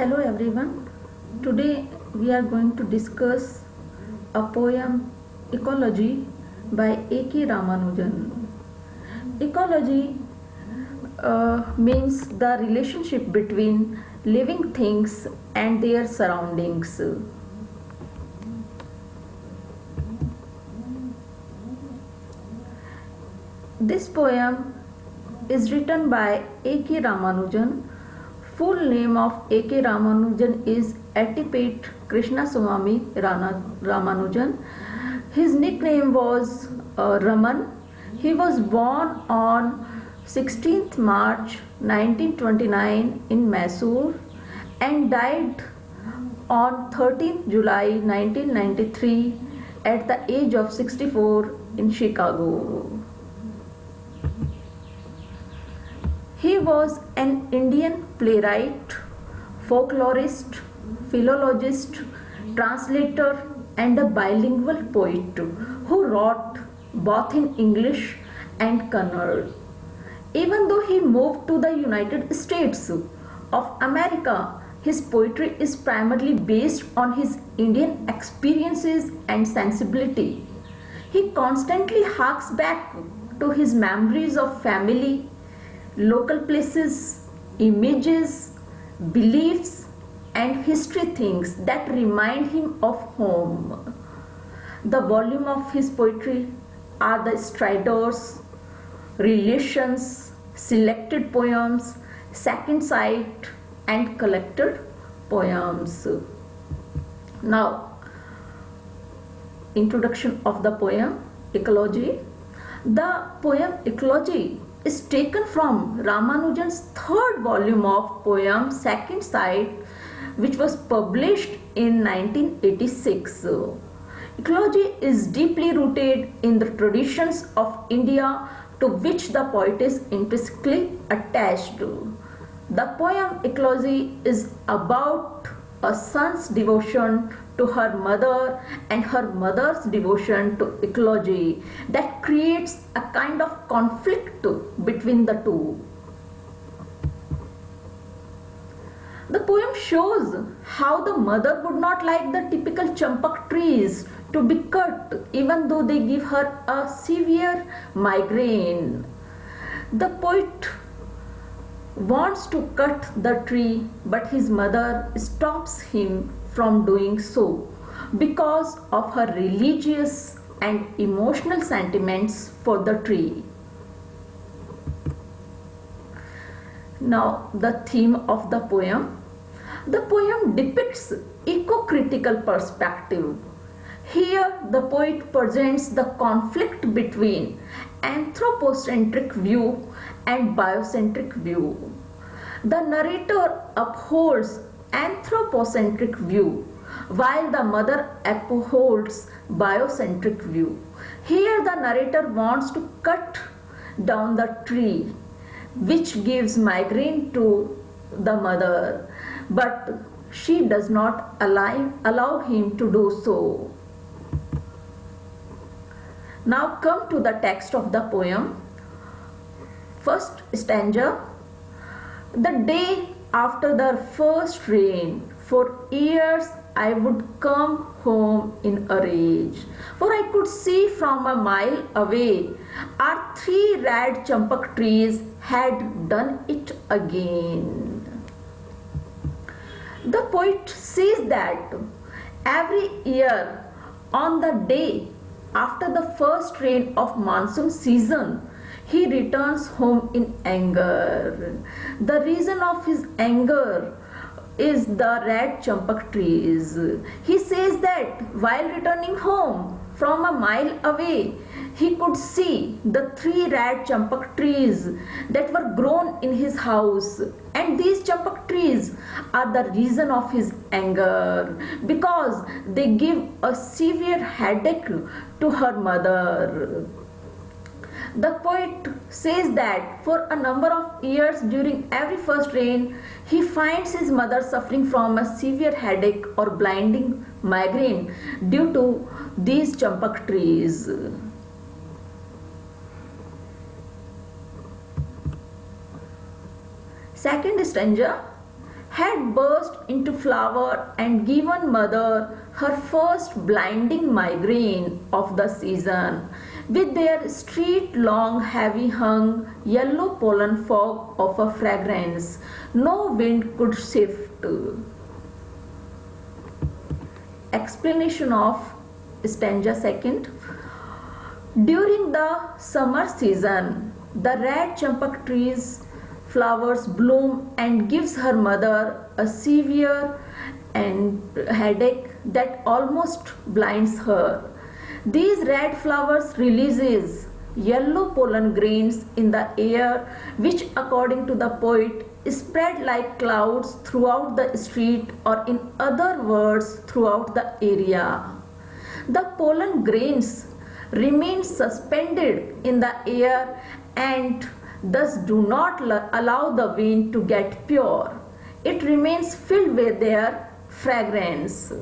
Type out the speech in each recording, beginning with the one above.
Hello everyone. Today we are going to discuss a poem Ecology by A.K. Ramanujan. Ecology means the relationship between living things and their surroundings. This poem is written by A.K. Ramanujan. Full name of A.K. Ramanujan is Attipate Krishnaswamy Ramanujan. His nickname was Raman. He was born on 16th March 1929 in Mysore and died on 13th July 1993 at the age of 64 in Chicago. He was an Indian playwright, folklorist, philologist, translator, and a bilingual poet who wrote both in English and Kannada. Even though he moved to the United States of America, his poetry is primarily based on his Indian experiences and sensibility. He constantly harks back to his memories of family, local places, images, beliefs, and history things that remind him of home. The volume of his poetry are the stridors, relations, selected poems, second sight, and collected poems. Now, introduction of the poem Ecology. The poem Ecology is taken from Ramanujan's third volume of poem Second Sight, which was published in 1986. Ecology is deeply rooted in the traditions of India to which the poet is intrinsically attached. The poem Ecology is about a son's devotion to her mother and her mother's devotion to ecology that creates a kind of conflict between the two. The poem shows how the mother would not like the typical champak trees to be cut even though they give her a severe migraine. The poet wants to cut the tree, but his mother stops him from doing so because of her religious and emotional sentiments for the tree. Now, the theme of the poem. The poem depicts eco-critical perspective. Here, the poet presents the conflict between anthropocentric view and biocentric view. The narrator upholds anthropocentric view while the mother upholds biocentric view. Here the narrator wants to cut down the tree which gives migraine to the mother, but she does not allow him to do so. Now come to the text of the poem. First stanza. The day after the first rain, for years I would come home in a rage, for I could see from a mile away our three red champak trees had done it again. The poet says that every year on the day after the first rain of monsoon season, he returns home in anger. The reason of his anger is the red champak trees. He says that while returning home from a mile away, he could see the three red champak trees that were grown in his house, and these champak trees are the reason of his anger because they give a severe headache to her mother. The poet says that for a number of years during every first rain, he finds his mother suffering from a severe headache or blinding migraine due to these champak trees. Second stanza. had burst into flower and given mother her first blinding migraine of the season. With their street long heavy hung yellow pollen fog of a fragrance no wind could shift. Explanation of stanza second. During the summer season, the red champak trees flowers bloom and gives her mother a severe and headache that almost blinds her. These red flowers releases yellow pollen grains in the air which according to the poet spread like clouds throughout the street or in other words throughout the area. The pollen grains remain suspended in the air and thus do not allow the wind to get pure. It remains filled with their fragrance.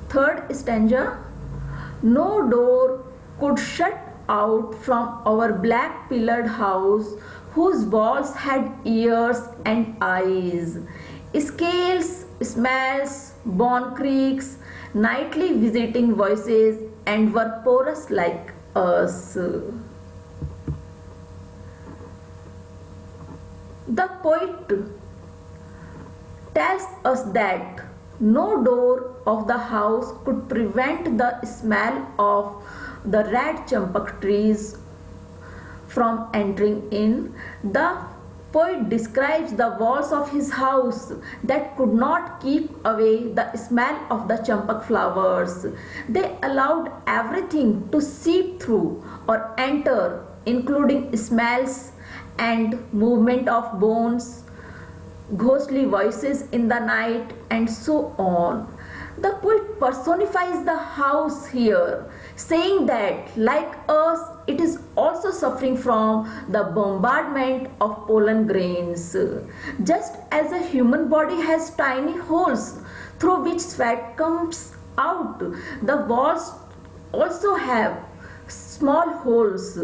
Third stanza. No door could shut out from our black pillared house whose walls had ears and eyes, scales, smells, born creaks, nightly visiting voices, and were porous like us. The poet tells us that no door of the house could prevent the smell of the red champak trees from entering in. The poet describes the walls of his house that could not keep away the smell of the champak flowers. They allowed everything to seep through or enter, including smells and movement of bones, ghostly voices in the night, and so on. The poet personifies the house here, saying that, like us, it is also suffering from the bombardment of pollen grains. Just as a human body has tiny holes through which sweat comes out, the walls also have small holes.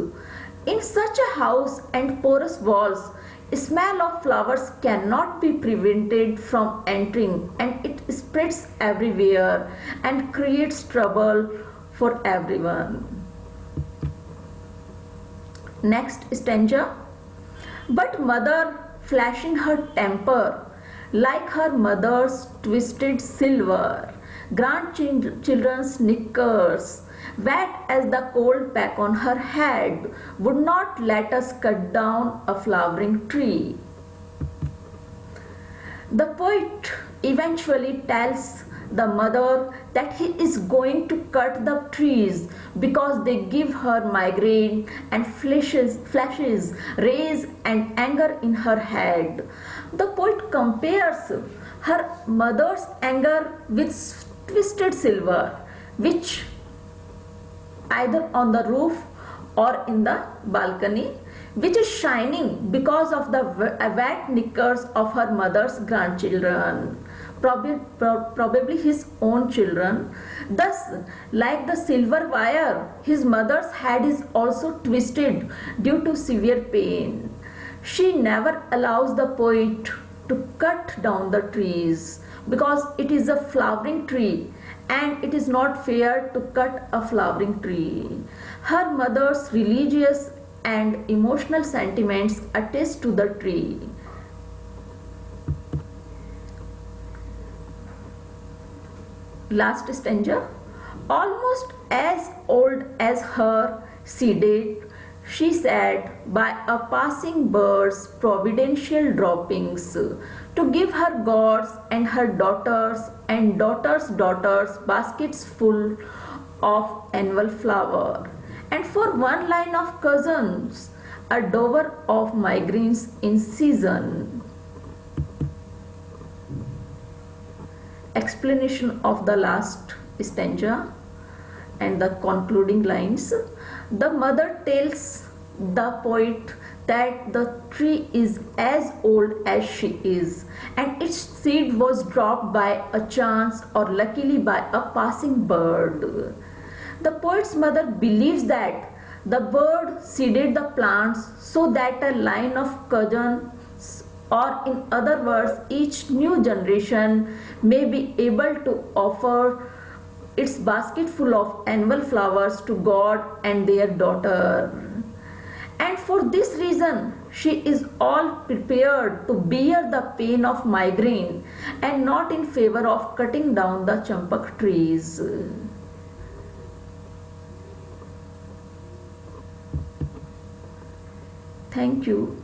In such a house and porous walls, smell of flowers cannot be prevented from entering, and it spreads everywhere and creates trouble for everyone. Next stanza. But mother, flashing her temper like her mother's twisted silver, grandchildren's knickers, wet as the cold pack on her head, would not let us cut down a flowering tree. The poet eventually tells the mother that he is going to cut the trees because they give her migraine and flashes rage and anger in her head. The poet compares her mother's anger with twisted silver, which either on the roof or in the balcony, which is shining because of the wet knickers of her mother's grandchildren, probably his own children. Thus, like the silver wire, his mother's head is also twisted due to severe pain. She never allows the poet to cut down the trees because it is a flowering tree and it is not fair to cut a flowering tree. Her mother's religious and emotional sentiments attest to the tree. Last stanza. Almost as old as her seeded, she said, by a passing bird's providential droppings, to give her gods and her daughters' daughters baskets full of annual flower, and for one line of cousins, a dower of migraines in season. Explanation of the last stanza and the concluding lines. The mother tells the poet that the tree is as old as she is, and its seed was dropped by a chance or luckily by a passing bird. The poet's mother believes that The bird seeded the plants so that a line of cousins, or in other words, each new generation may be able to offer its basket full of annual flowers to God and their daughter. And for this reason, she is all prepared to bear the pain of migraine and not in favor of cutting down the champak trees. Thank you.